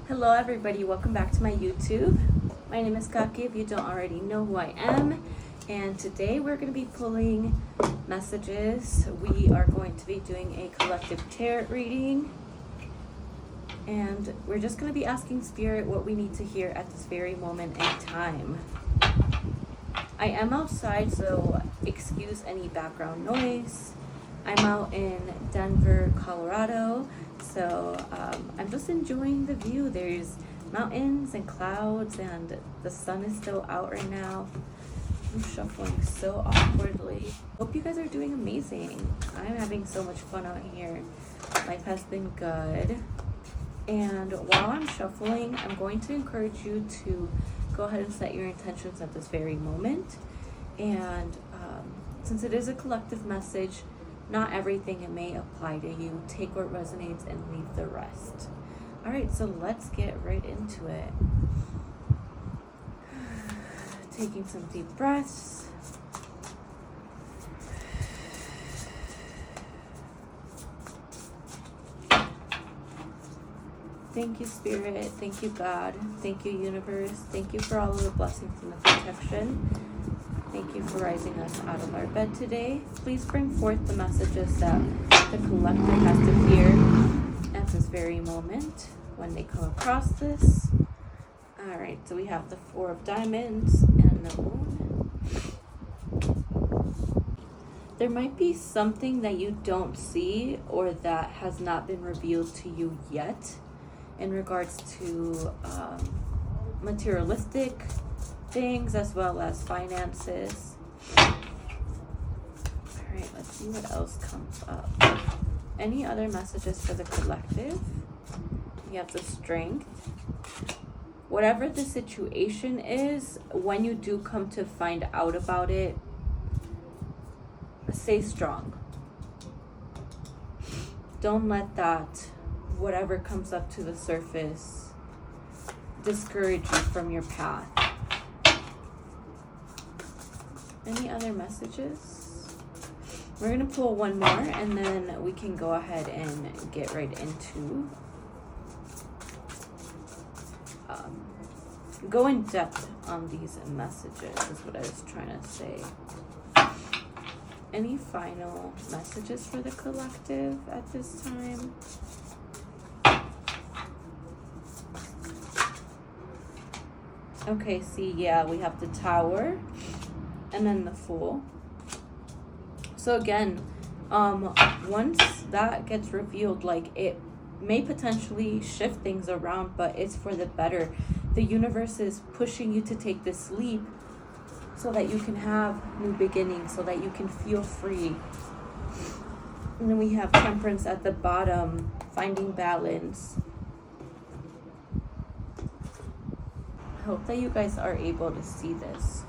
Hello everybody, welcome back to my YouTube. My name is Kaki if you don't already know who I am. And today we're going to be pulling messages. We are going to be doing a collective tarot reading. And we're just going to be asking Spirit what we need to hear at this very moment in time. I am outside, so excuse any background noise. I'm out in Denver, Colorado. So I'm just enjoying the view. There's mountains and clouds and the sun is still out right now. I'm shuffling so awkwardly. Hope you guys are doing amazing. I'm having so much fun out here. Life has been good. And while I'm shuffling, I'm going to encourage you to go ahead and set your intentions at this very moment. And since it is a collective message, not everything it may apply to you. Take what resonates and leave the rest. All right, so let's get right into it. Taking some deep breaths. Thank you, Spirit. Thank you, God. Thank you, Universe. Thank you for all of the blessings and the protection. Thank you for rising us out of our bed today. Please bring forth the messages that the collective has to hear at this very moment when they come across this. All right, so we have the Four of Diamonds and the Moon. There might be something that you don't see or that has not been revealed to you yet in regards to materialistic things as well as finances. All right, let's see what else comes up. Any other messages for the collective? You have the Strength. Whatever the situation is, when you do come to find out about it, stay strong. Don't let that, whatever comes up to the surface, discourage you from your path. Any other messages? We're going to pull one more and then we can go ahead and get right into go in depth on these messages is what I was trying to say. Any final messages for the collective at this time? Okay, see, yeah, we have the Tower and then the Fool. So again, once that gets revealed, like, it may potentially shift things around, but it's for the better. The universe is pushing you to take this leap so that you can have new beginnings, so that you can feel free. And then we have Temperance at the bottom, finding balance. I hope that you guys are able to see this.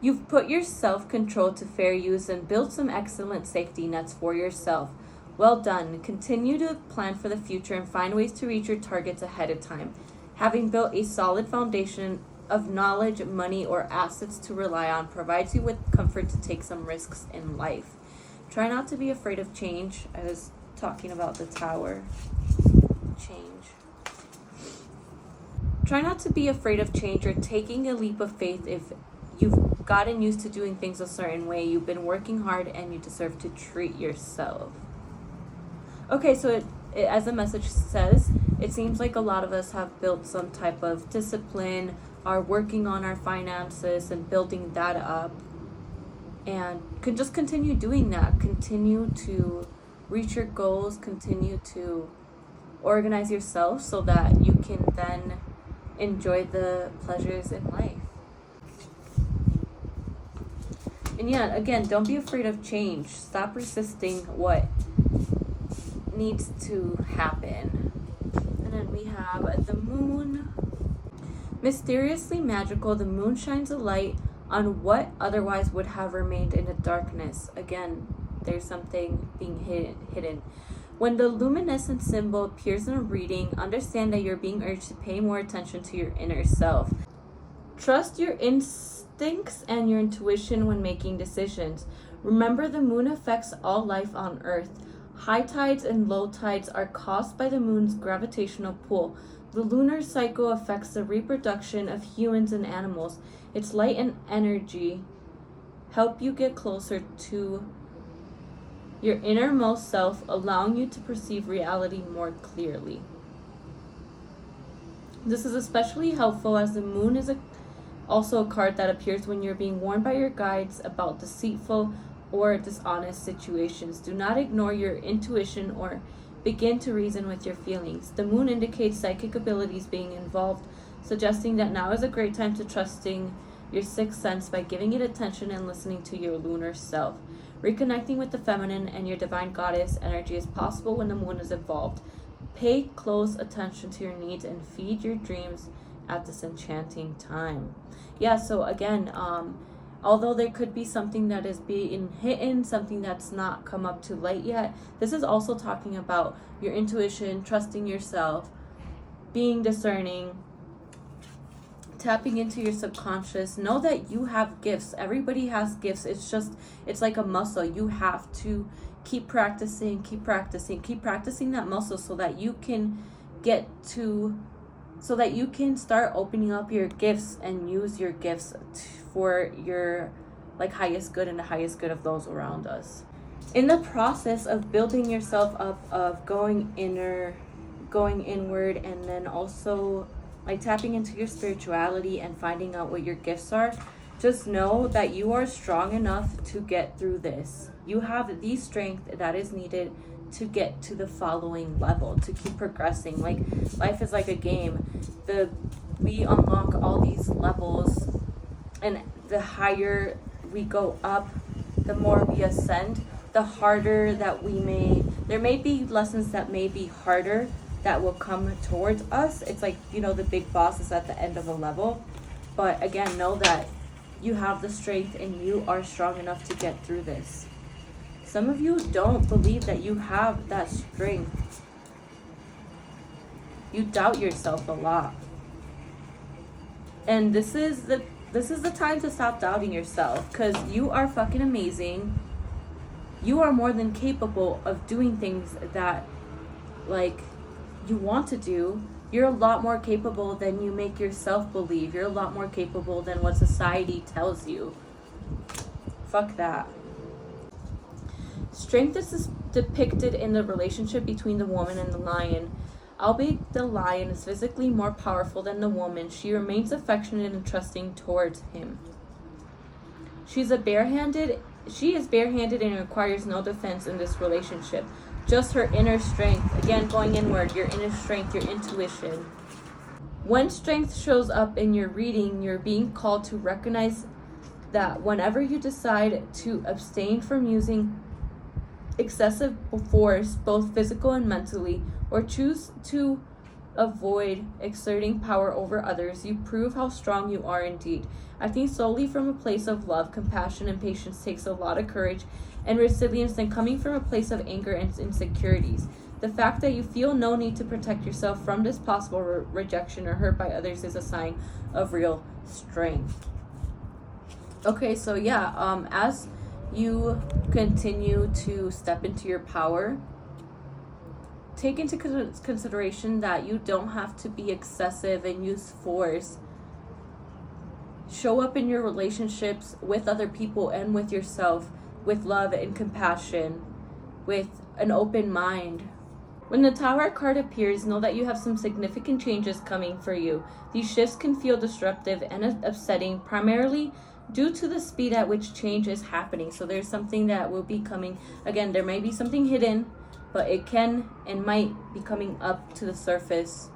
You've put your self-control to fair use and built some excellent safety nets for yourself. Well done. Continue to plan for the future and find ways to reach your targets ahead of time. Having built a solid foundation of knowledge, money, or assets to rely on provides you with comfort to take some risks in life. Try not to be afraid of change. I was talking about the Tower. Change. Try not to be afraid of change or taking a leap of faith if you've gotten used to doing things a certain way. You've been working hard and you deserve to treat yourself. Okay, so it, as the message says, it seems like a lot of us have built some type of discipline, are working on our finances and building that up, and can just continue doing that. Continue to reach your goals, continue to organize yourself so that you can then enjoy the pleasures in life. And yeah, again, don't be afraid of change. Stop resisting what needs to happen. And then we have the Moon. Mysteriously magical, the moon shines a light on what otherwise would have remained in the darkness. Again, there's something being hidden. When the luminescent symbol appears in a reading, understand that you're being urged to pay more attention to your inner self. Trust your instincts and your intuition when making decisions. Remember, the moon affects all life on Earth. High tides and low tides are caused by the moon's gravitational pull. The lunar cycle affects the reproduction of humans and animals. Its light and energy help you get closer to your innermost self, allowing you to perceive reality more clearly. This is especially helpful as the moon is also a card that appears when you're being warned by your guides about deceitful or dishonest situations. Do not ignore your intuition or begin to reason with your feelings. The moon indicates psychic abilities being involved, suggesting that now is a great time to trusting your sixth sense by giving it attention and listening to your lunar self. Reconnecting with the feminine and your divine goddess energy is possible when the moon is involved. Pay close attention to your needs and feed your dreams at this enchanting time. Yeah, so again, although there could be something that is being hidden, something that's not come up to light yet, this is also talking about your intuition, trusting yourself, being discerning, tapping into your subconscious. Know that you have gifts. Everybody has gifts. It's like a muscle. You have to keep practicing that muscle so that you can start opening up your gifts and use your gifts for your highest good and the highest good of those around us. In the process of building yourself up, of going inward, and then also tapping into your spirituality and finding out what your gifts are, just know that you are strong enough to get through this. You have the strength that is needed to get to the following level, to keep progressing. Life is like a game. We unlock all these levels, and the higher we go up, the more we ascend, the harder that there may be lessons that may be harder that will come towards us. It's like, the big boss is at the end of a level. But again, know that you have the strength and you are strong enough to get through this. Some of you don't believe that you have that strength. You doubt yourself a lot. And this is the time to stop doubting yourself, because you are fucking amazing. You are more than capable of doing things that you want to do. You're a lot more capable than you make yourself believe. You're a lot more capable than what society tells you. Fuck that. Strength is depicted in the relationship between the woman and the lion. Albeit the lion is physically more powerful than the woman, she remains affectionate and trusting towards him. She is barehanded and requires no defense in this relationship. Just her inner strength. Again, going inward, your inner strength, your intuition. When strength shows up in your reading, you're being called to recognize that whenever you decide to abstain from using excessive force, both physical and mentally, or choose to avoid exerting power over others, you prove how strong you are indeed. Acting solely from a place of love, compassion, and patience takes a lot of courage and resilience than coming from a place of anger and insecurities. The fact that you feel no need to protect yourself from this possible rejection or hurt by others is a sign of real strength. Okay, so yeah, as you continue to step into your power, take into consideration that you don't have to be excessive and use force. Show up in your relationships with other people and with yourself with love and compassion, with an open mind. When the Tower card appears, know that you have some significant changes coming for you. These shifts can feel disruptive and upsetting, primarily due to the speed at which change is happening. So there's something that will be coming. Again, there may be something hidden, but it can and might be coming up to the surface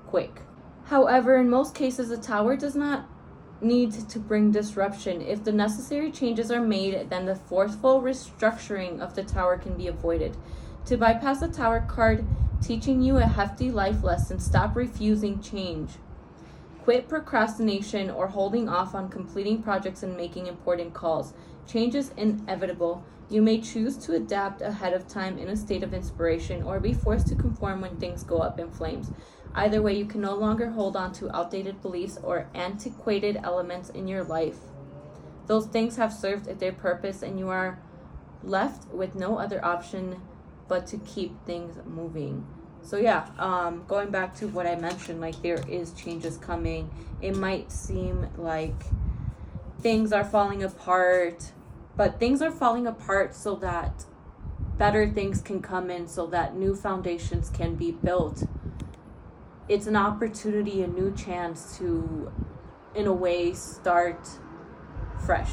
quick. However, in most cases, the Tower does not need to bring disruption. If the necessary changes are made, then the forceful restructuring of the Tower can be avoided. To bypass the Tower card teaching you a hefty life lesson, stop refusing change. Quit procrastination or holding off on completing projects and making important calls. Change is inevitable. You may choose to adapt ahead of time in a state of inspiration or be forced to conform when things go up in flames. Either way, you can no longer hold on to outdated beliefs or antiquated elements in your life. Those things have served their purpose and you are left with no other option but to keep things moving. So yeah, going back to what I mentioned, like there is changes coming. It might seem like things are falling apart, but things are falling apart so that better things can come in, so that new foundations can be built. It's an opportunity, a new chance to, in a way, start fresh.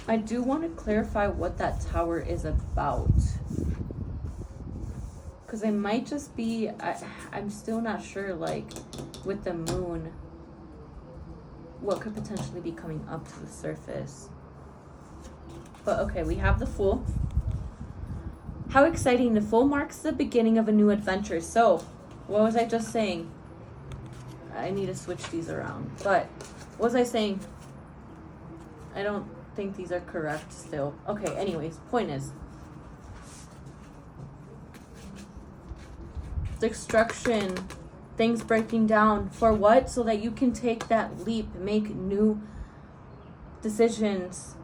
I do want to clarify what that tower is about, because it might just be, I'm still not sure, like with the moon, what could potentially be coming up to the surface. But okay, we have the Fool. How exciting. The Fool marks the beginning of a new adventure. So, what was I just saying? I need to switch these around. But, what was I saying? I don't think these are correct still. Okay, anyways, point is, destruction, things breaking down. For what? So that you can take that leap, make new decisions.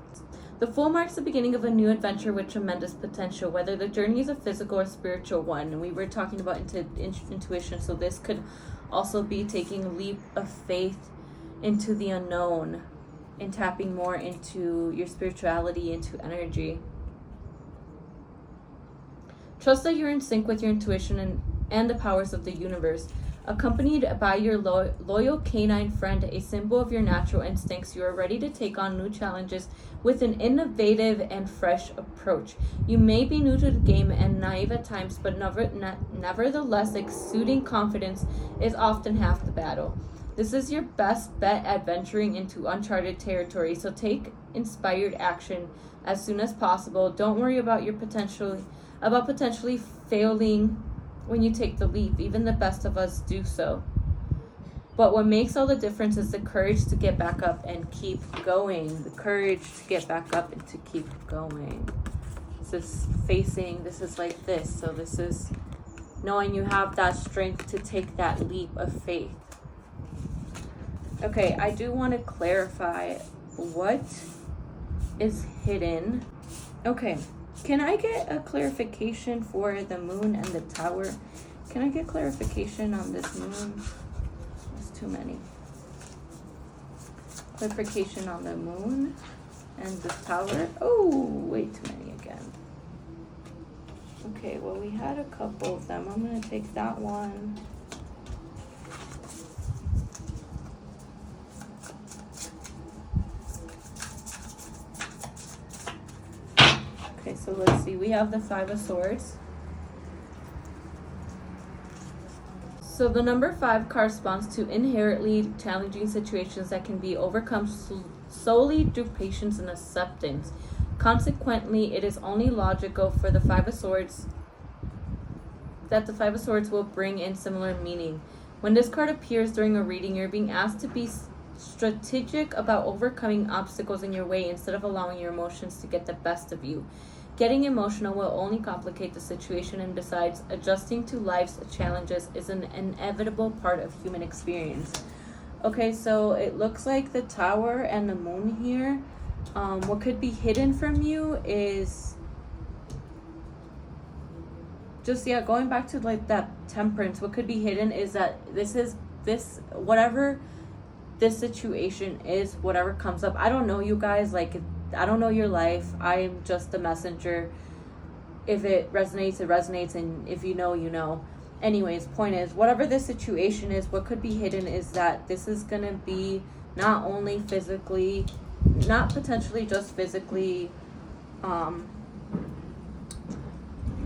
The Fool marks the beginning of a new adventure with tremendous potential, whether the journey is a physical or spiritual one. And we were talking about intuition, so this could also be taking a leap of faith into the unknown and tapping more into your spirituality, into energy. Trust that you're in sync with your intuition and the powers of the universe. Accompanied by your loyal canine friend, a symbol of your natural instincts, you are ready to take on new challenges with an innovative and fresh approach. You may be new to the game and naive at times, but nevertheless, exuding confidence is often half the battle. This is your best bet at venturing into uncharted territory, so take inspired action as soon as possible. Don't worry about potentially failing when you take the leap. Even the best of us do so. But what makes all the difference is the courage to get back up and keep going. The courage to get back up and to keep going. This is like this. So this is knowing you have that strength to take that leap of faith. Okay, I do want to clarify what is hidden. Okay. Can I get a clarification for the moon and the tower? Can I get clarification on this moon? There's too many. Clarification on the moon and the tower. Oh, way too many again. Okay, well, we had a couple of them. I'm going to take that one. Okay, so let's see. We have the Five of Swords. So the number 5 corresponds to inherently challenging situations that can be overcome solely through patience and acceptance. Consequently, it is only logical for the Five of Swords that the Five of Swords will bring in similar meaning. When this card appears during a reading, you're being asked to be strategic about overcoming obstacles in your way instead of allowing your emotions to get the best of you. Getting emotional will only complicate the situation, and besides, adjusting to life's challenges is an inevitable part of human experience. Okay, so it looks like the tower and the moon here. What could be hidden from you is just, going back to like that temperance. What could be hidden is that whatever this situation is, whatever comes up. I don't know, you guys, like, I don't know your life. I'm just a messenger. If it resonates, it resonates, and if you know, you know. Anyways, point is, whatever this situation is, what could be hidden is that this is going to be not only physically, not potentially just physically, how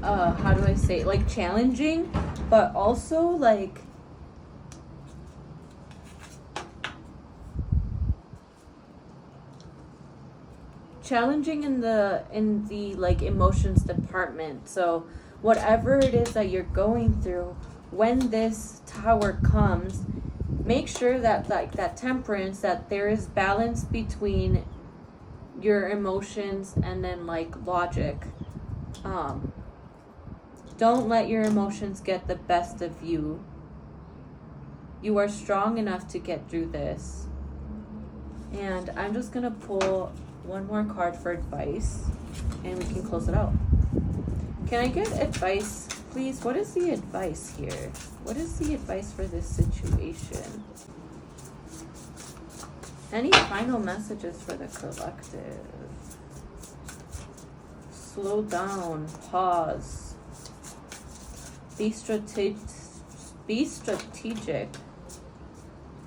do I say, like, challenging, but also, like, challenging in the like emotions department. So whatever it is that you're going through, when this tower comes, make sure that like that temperance, that there is balance between your emotions and then like logic. Don't let your emotions get the best of you. You are strong enough to get through this. And I'm just gonna pull one more card for advice, and we can close it out. Can I get advice, please? What is the advice here? What is the advice for this situation? Any final messages for the collective? Slow down, pause. Be strategic.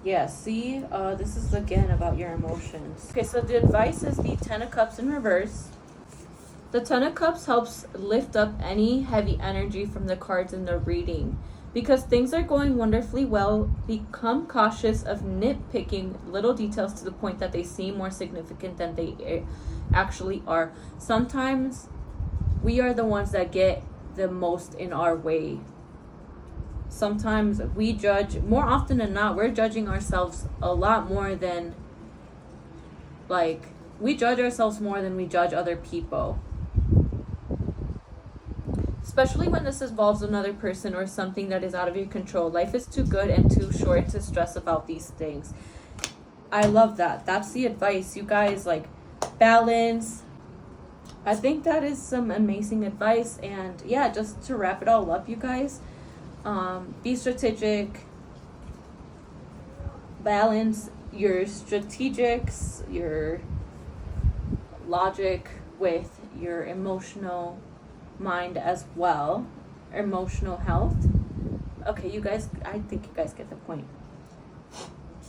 Yeah, see, this is again about your emotions. Okay, so the advice is the 10 of Cups in reverse. The 10 of Cups helps lift up any heavy energy from the cards in the reading. Because things are going wonderfully well, become cautious of nitpicking little details to the point that they seem more significant than they actually are. Sometimes we are the ones that get the most in our way. Sometimes we judge, more often than not, we're judging ourselves a lot more than, like, we judge ourselves more than we judge other people. Especially when this involves another person or something that is out of your control. Life is too good and too short to stress about these things. I love that. That's the advice. You guys, like, balance. I think that is some amazing advice. And yeah, just to wrap it all up, you guys, be strategic. Balance your strategics, your logic with your emotional mind as well, emotional health. Okay, you guys, I think you guys get the point.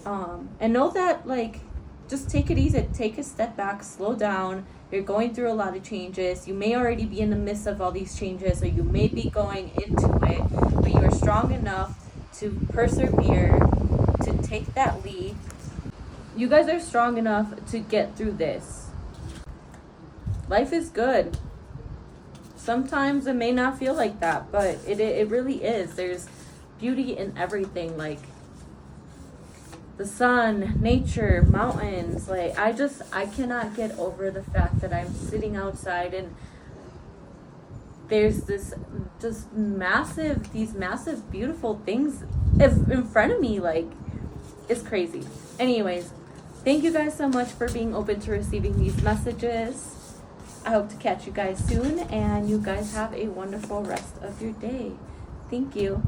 And know that, like, just take it easy, take a step back, slow down. You're going through a lot of changes. You may already be in the midst of all these changes, or you may be going into it, but you are strong enough to persevere, to take that leap. You guys are strong enough to get through this. Life is good. Sometimes it may not feel like that, but it really is. There's beauty in everything, like the sun, nature, mountains. Like, I cannot get over the fact that I'm sitting outside and there's these massive beautiful things in front of me. Like, it's crazy. Anyways, thank you guys so much for being open to receiving these messages. I hope to catch you guys soon, and you guys have a wonderful rest of your day. Thank you.